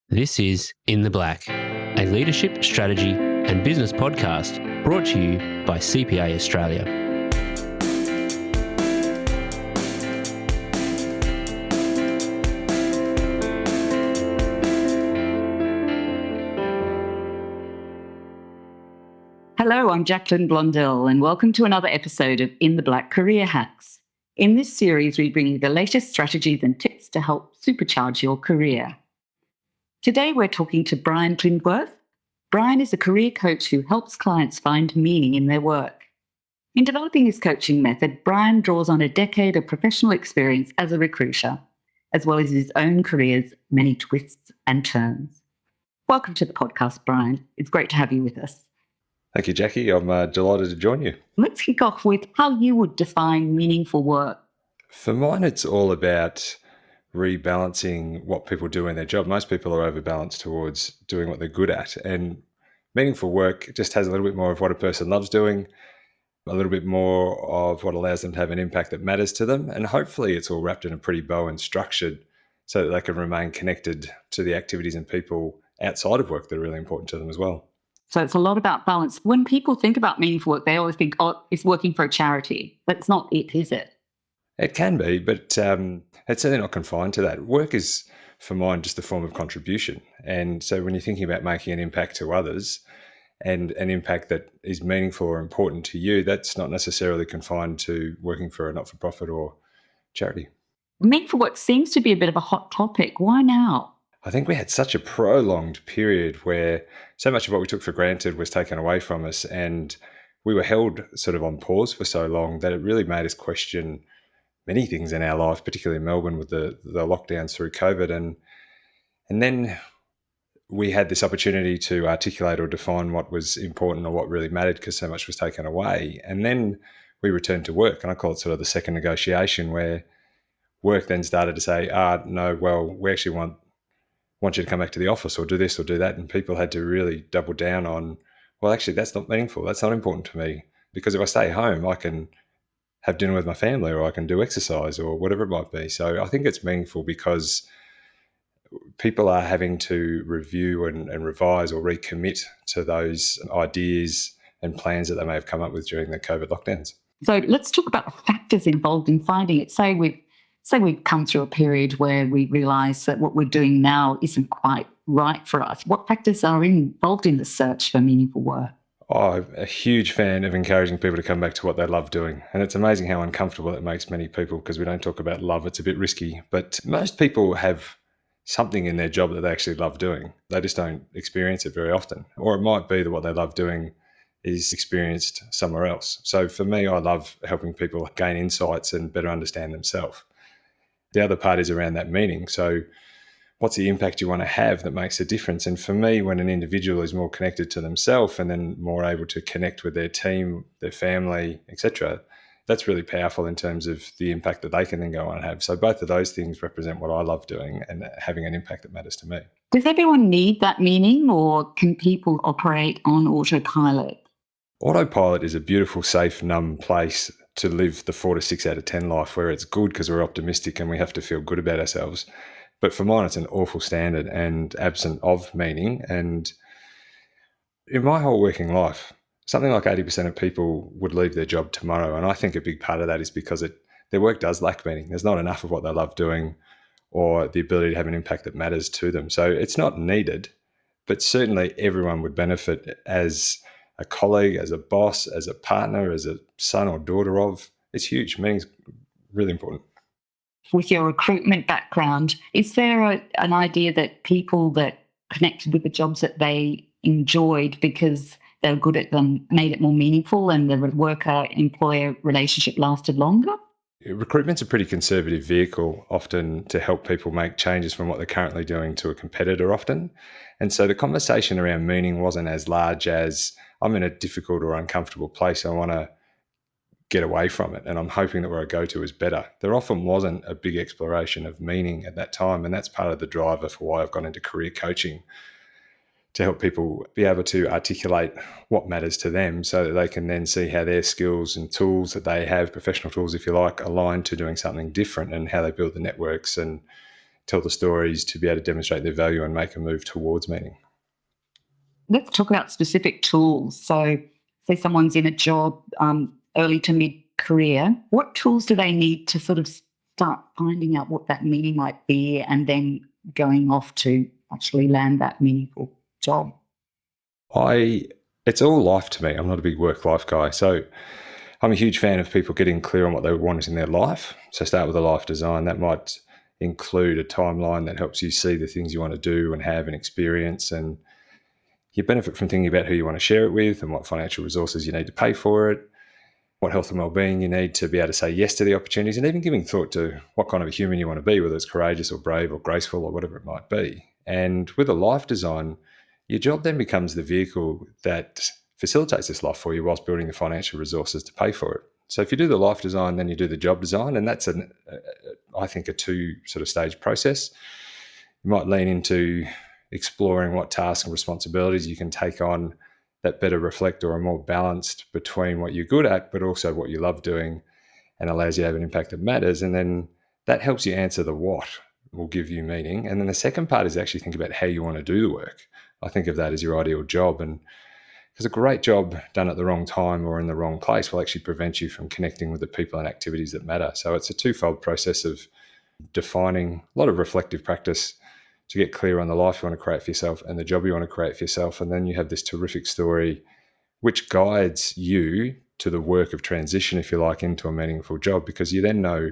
This is In the Black, a leadership, strategy and business podcast brought to you by CPA Australia. Hello, I'm Jacqueline Blondell, and welcome to another episode of In the Black Career Hacks. In this series, we bring you the latest strategies and tips to help supercharge your career. Today, we're talking to Brian Klindworth. Brian is a career coach who helps clients find meaning in their work. In developing his coaching method, Brian draws on a decade of professional experience as a recruiter, as well as his own career's many twists and turns. Welcome to the podcast, Brian. It's great to have you with us. Thank you, Jackie. I'm delighted to join you. Let's kick off with how you would define meaningful work. For mine, it's all about rebalancing what people do in their job. Most people are overbalanced towards doing what they're good at. And meaningful work just has a little bit more of what a person loves doing, a little bit more of what allows them to have an impact that matters to them. And hopefully it's all wrapped in a pretty bow and structured so that they can remain connected to the activities and people outside of work that are really important to them as well. So it's a lot about balance. When people think about meaningful work, they always think, oh, it's working for a charity. That's not it, is it? It can be, but it's certainly not confined to that. Work is, for mine, just a form of contribution. And so when you're thinking about making an impact to others and an impact that is meaningful or important to you, that's not necessarily confined to working for a not-for-profit or charity. Meaningful work seems to be a bit of a hot topic. Why now? I think we had such a prolonged period where so much of what we took for granted was taken away from us, and we were held sort of on pause for so long that it really made us question many things in our life, particularly in Melbourne with the lockdowns through COVID. And then we had this opportunity to articulate or define what was important or what really mattered because so much was taken away. And then we returned to work, and I call it sort of the second negotiation, where work then started to say, no, well, we actually want you to come back to the office or do this or do that. And people had to really double down on, well, actually, that's not meaningful. That's not important to me, because if I stay home, I can have dinner with my family or I can do exercise or whatever it might be. So I think it's meaningful because people are having to review and revise or recommit to those ideas and plans that they may have come up with during the COVID lockdowns. So let's talk about the factors involved in finding it. Say we've come through a period where we realise that what we're doing now isn't quite right for us. What factors are involved in the search for meaningful work? I'm a huge fan of encouraging people to come back to what they love doing. And it's amazing how uncomfortable it makes many people because we don't talk about love. It's a bit risky. But most people have something in their job that they actually love doing. They just don't experience it very often. Or it might be that what they love doing is experienced somewhere else. So for me, I love helping people gain insights and better understand themselves. The other part is around that meaning. So what's the impact you want to have that makes a difference? And for me, when an individual is more connected to themselves and then more able to connect with their team, their family, etc., that's really powerful in terms of the impact that they can then go on and have. So both of those things represent what I love doing and having an impact that matters to me. Does everyone need that meaning, or can people operate on autopilot? Autopilot is a beautiful, safe, numb place to live the 4 to 6 out of 10 life, where it's good because we're optimistic and we have to feel good about ourselves. But for mine, it's an awful standard and absent of meaning. And in my whole working life, something like 80% of people would leave their job tomorrow. And I think a big part of that is because their work does lack meaning. There's not enough of what they love doing or the ability to have an impact that matters to them. So it's not needed, but certainly everyone would benefit as a colleague, as a boss, as a partner, as a son or daughter of. It's huge. Meaning's really important. With your recruitment background, is there an idea that people that connected with the jobs that they enjoyed because they were good at them made it more meaningful and the worker-employer relationship lasted longer? Recruitment's a pretty conservative vehicle often to help people make changes from what they're currently doing to a competitor often. And so the conversation around meaning wasn't as large as I'm in a difficult or uncomfortable place. I want to get away from it, and I'm hoping that where I go to is better. There often wasn't a big exploration of meaning at that time, and that's part of the driver for why I've gone into career coaching, to help people be able to articulate what matters to them so that they can then see how their skills and tools that they have, professional tools if you like, align to doing something different, and how they build the networks and tell the stories, to be able to demonstrate their value and make a move towards meaning. Let's talk about specific tools. So say someone's in a job early to mid-career, what tools do they need to sort of start finding out what that meaning might be and then going off to actually land that meaningful job? It's all life to me. I'm not a big work-life guy. So I'm a huge fan of people getting clear on what they want in their life. So start with a life design. That might include a timeline that helps you see the things you want to do and have and experience, and you benefit from thinking about who you want to share it with and what financial resources you need to pay for it, what health and well-being you need to be able to say yes to the opportunities, and even giving thought to what kind of a human you want to be, whether it's courageous or brave or graceful or whatever it might be. And with a life design, your job then becomes the vehicle that facilitates this life for you whilst building the financial resources to pay for it. So if you do the life design, then you do the job design, and that's, I think, a two sort of stage process. You might lean into exploring what tasks and responsibilities you can take on that better reflect or are more balanced between what you're good at, but also what you love doing, and allows you to have an impact that matters. And then that helps you answer the what will give you meaning. And then the second part is actually think about how you want to do the work. I think of that as your ideal job. And because a great job done at the wrong time or in the wrong place will actually prevent you from connecting with the people and activities that matter. So it's a twofold process of defining a lot of reflective practice to get clear on the life you want to create for yourself and the job you want to create for yourself. And then you have this terrific story which guides you to the work of transition, if you like, into a meaningful job, because you then know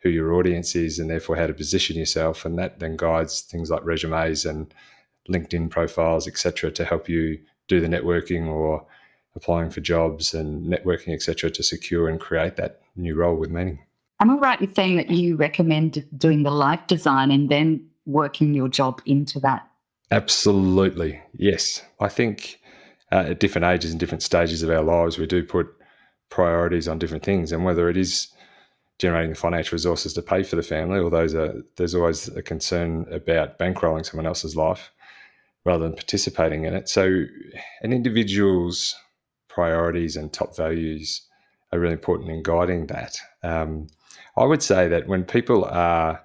who your audience is and therefore how to position yourself. And that then guides things like resumes and LinkedIn profiles, etc., to help you do the networking or applying for jobs and networking, etc., to secure and create that new role with meaning. Am I right in saying that you recommend doing the life design and then working your job into that? Absolutely, yes. I think at different ages and different stages of our lives, we do put priorities on different things, and whether it is generating the financial resources to pay for the family, or there's always a concern about bankrolling someone else's life rather than participating in it. So an individual's priorities and top values are really important in guiding that. I would say that when people are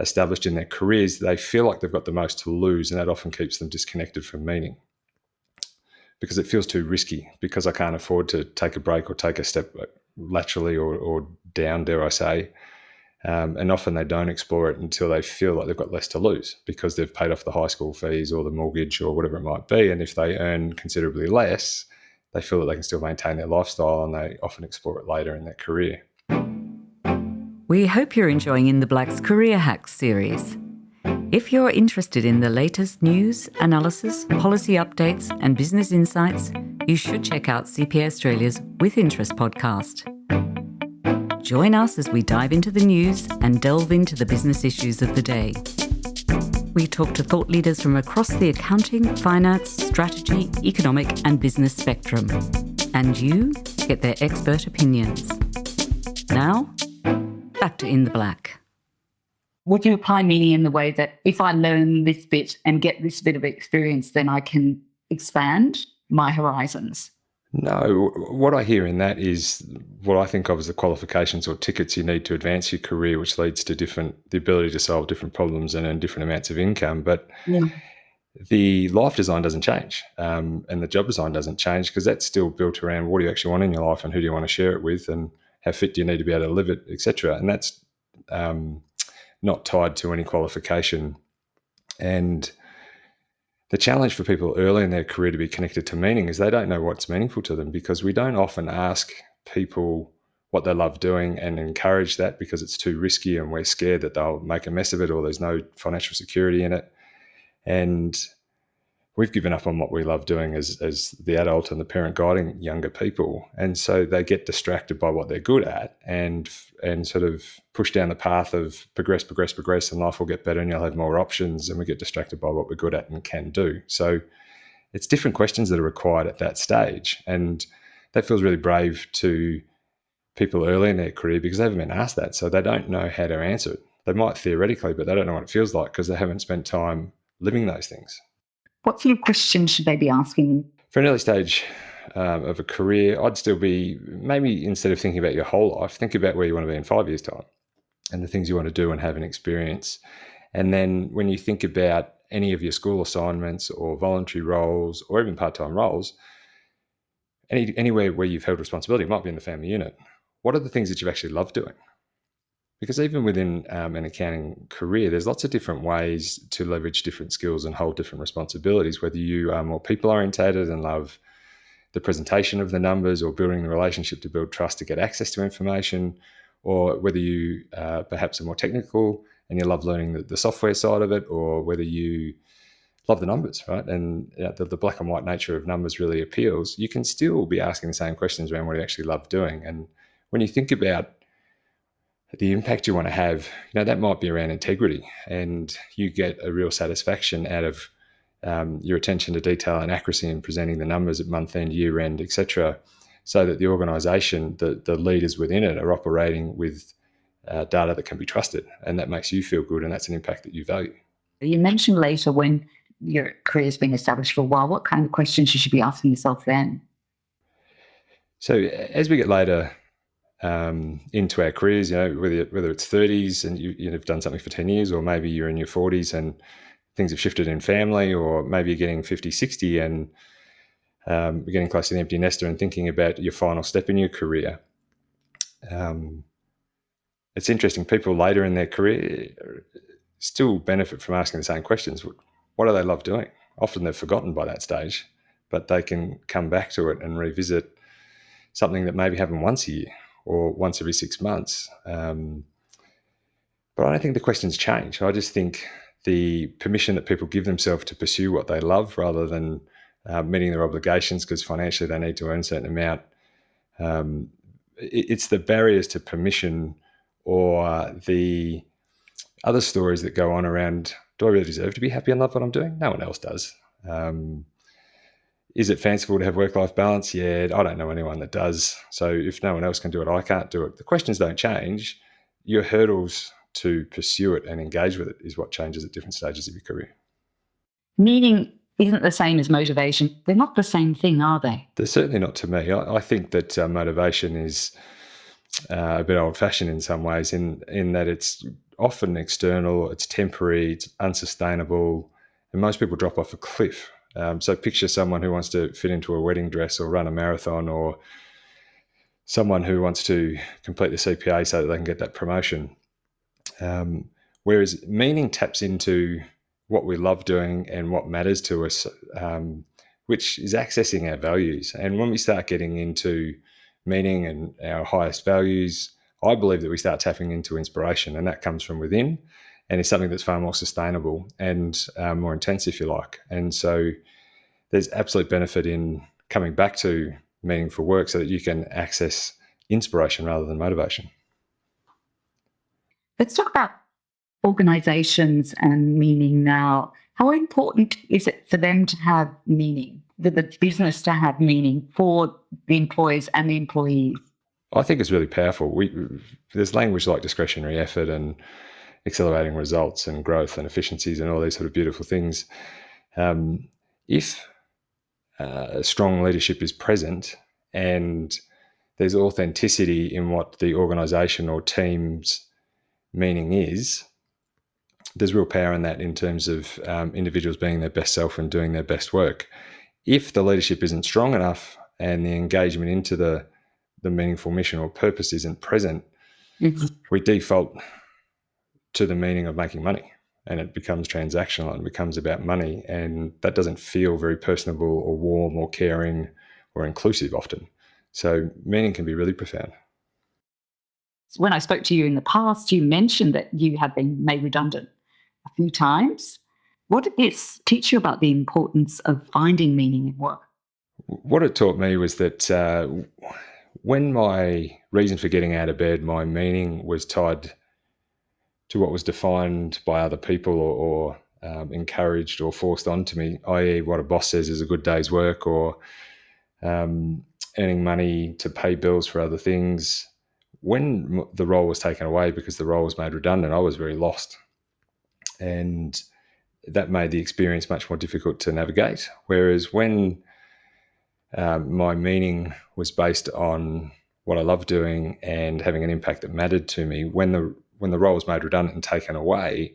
established in their careers, they feel like they've got the most to lose, and that often keeps them disconnected from meaning because it feels too risky, because I can't afford to take a break or take a step laterally or down, dare I say. And often they don't explore it until they feel like they've got less to lose because they've paid off the high school fees or the mortgage or whatever it might be. And if they earn considerably less, they feel that they can still maintain their lifestyle, and they often explore it later in their career. We hope you're enjoying In the Black's Career Hacks series. If you're interested in the latest news, analysis, policy updates and business insights, you should check out CPA Australia's With Interest podcast. Join us as we dive into the news and delve into the business issues of the day. We talk to thought leaders from across the accounting, finance, strategy, economic and business spectrum. And you get their expert opinions. Now, back to In the Black. Would you apply meaning in the way that if I learn this bit and get this bit of experience, then I can expand my horizons? No, what I hear in that is what I think of as the qualifications or tickets you need to advance your career, which leads to the ability to solve different problems and earn different amounts of income. But the life design doesn't change, and the job design doesn't change, because that's still built around what do you actually want in your life and who do you want to share it with and how fit do you need to be able to live it, etc. And that's not tied to any qualification. And the challenge for people early in their career to be connected to meaning is they don't know what's meaningful to them, because we don't often ask people what they love doing and encourage that, because it's too risky and we're scared that they'll make a mess of it or there's no financial security in it. And we've given up on what we love doing as the adult and the parent guiding younger people. And so they get distracted by what they're good at and sort of push down the path of progress, and life will get better and you'll have more options. And we get distracted by what we're good at and can do. So it's different questions that are required at that stage. And that feels really brave to people early in their career because they haven't been asked that. So they don't know how to answer it. They might theoretically, but they don't know what it feels like because they haven't spent time living those things. What sort of questions should they be asking? For an early stage of a career, I'd still be, maybe instead of thinking about your whole life, think about where you want to be in 5 years' time and the things you want to do and have an experience. And then when you think about any of your school assignments or voluntary roles or even part-time roles, anywhere where you've held responsibility, it might be in the family unit. What are the things that you actually love doing? Because even within an accounting career, there's lots of different ways to leverage different skills and hold different responsibilities, whether you are more people-orientated and love the presentation of the numbers or building the relationship to build trust to get access to information, or whether you perhaps are more technical and you love learning the software side of it, or whether you love the numbers, right? And the black and white nature of numbers really appeals. You can still be asking the same questions around what you actually love doing. And when you think about the impact you want to have, that might be around integrity, and you get a real satisfaction out of your attention to detail and accuracy in presenting the numbers at month end, year end, etc., so that the organisation, the leaders within it, are operating with data that can be trusted, and that makes you feel good, and that's an impact that you value. You mentioned later when your career's been established for a while, what kind of questions you should be asking yourself then? So as we get later into our careers, whether it's 30s and you've done something for 10 years, or maybe you're in your 40s and things have shifted in family, or maybe you're getting 50, 60 and you're getting close to the empty nester and thinking about your final step in your career. It's interesting, people later in their career still benefit from asking the same questions. What do they love doing? Often they've forgotten by that stage, but they can come back to it and revisit something that maybe happened once a year or once every 6 months. But I don't think the questions change. I just think the permission that people give themselves to pursue what they love rather than meeting their obligations because financially they need to earn a certain amount. It's the barriers to permission or the other stories that go on around, do I really deserve to be happy and love what I'm doing? No one else does. Is it fanciful to have work-life balance? Yeah, I don't know anyone that does. So if no one else can do it, I can't do it. The questions don't change. Your hurdles to pursue it and engage with it is what changes at different stages of your career. Meaning isn't the same as motivation. They're not the same thing, are they? They're certainly not to me. I think that motivation is a bit old-fashioned in some ways in that it's often external, it's temporary, it's unsustainable, and most people drop off a cliff. So picture someone who wants to fit into a wedding dress or run a marathon, or someone who wants to complete the CPA so that they can get that promotion. Whereas meaning taps into what we love doing and what matters to us, which is accessing our values. And when we start getting into meaning and our highest values, I believe that we start tapping into inspiration, and that comes from within and is something that's far more sustainable and more intense, if you like. And so there's absolute benefit in coming back to meaningful work so that you can access inspiration rather than motivation. Let's talk about organizations and meaning now. How important is it for them to have meaning, the business to have meaning for the employees and the employees? I think it's really powerful. There's language like discretionary effort and accelerating results and growth and efficiencies and all these sort of beautiful things. If strong leadership is present and there's authenticity in what the organisation or team's meaning is, there's real power in that in terms of individuals being their best self and doing their best work. If the leadership isn't strong enough and the engagement into the meaningful mission or purpose isn't present, we default to the meaning of making money, and it becomes transactional and becomes about money, and that doesn't feel very personable or warm or caring or inclusive often. So meaning can be really profound. When I spoke to you in the past, you mentioned that you had been made redundant a few times. What did this teach you about the importance of finding meaning in work? What it taught me was that when my reason for getting out of bed, my meaning was tied to what was defined by other people or encouraged or forced onto me, i.e. what a boss says is a good day's work, or earning money to pay bills for other things. When the role was taken away because the role was made redundant, I was very lost. And that made the experience much more difficult to navigate. Whereas when my meaning was based on what I loved doing and having an impact that mattered to me, when the role was made redundant and taken away,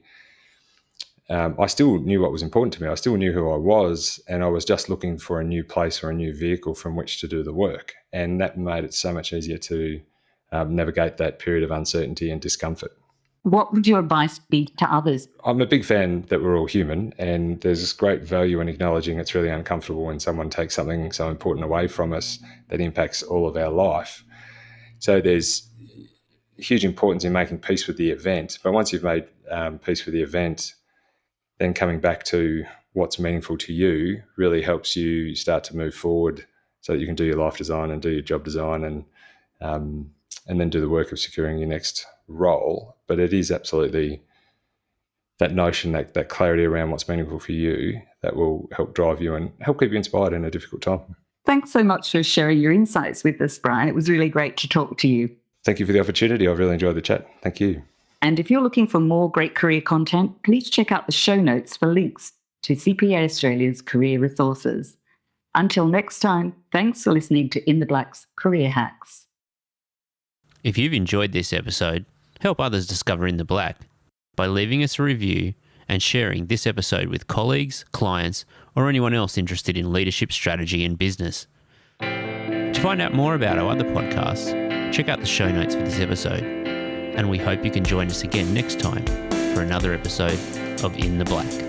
I still knew what was important to me. I still knew who I was, and I was just looking for a new place or a new vehicle from which to do the work. And that made it so much easier to navigate that period of uncertainty and discomfort. What would your advice be to others? I'm a big fan that we're all human, and there's great value in acknowledging it's really uncomfortable when someone takes something so important away from us that impacts all of our life. So there's huge importance in making peace with the event. But once you've made peace with the event, then coming back to what's meaningful to you really helps you start to move forward so that you can do your life design and do your job design and then do the work of securing your next role. But it is absolutely that notion, that clarity around what's meaningful for you that will help drive you and help keep you inspired in a difficult time. Thanks so much for sharing your insights with us, Brian. It was really great to talk to you. Thank you for the opportunity. I've really enjoyed the chat. Thank you. And if you're looking for more great career content, please check out the show notes for links to CPA Australia's career resources. Until next time, thanks for listening to In the Black's Career Hacks. If you've enjoyed this episode, help others discover In the Black by leaving us a review and sharing this episode with colleagues, clients, or anyone else interested in leadership, strategy, and business. To find out more about our other podcasts, check out the show notes for this episode. And we hope you can join us again next time for another episode of In the Black.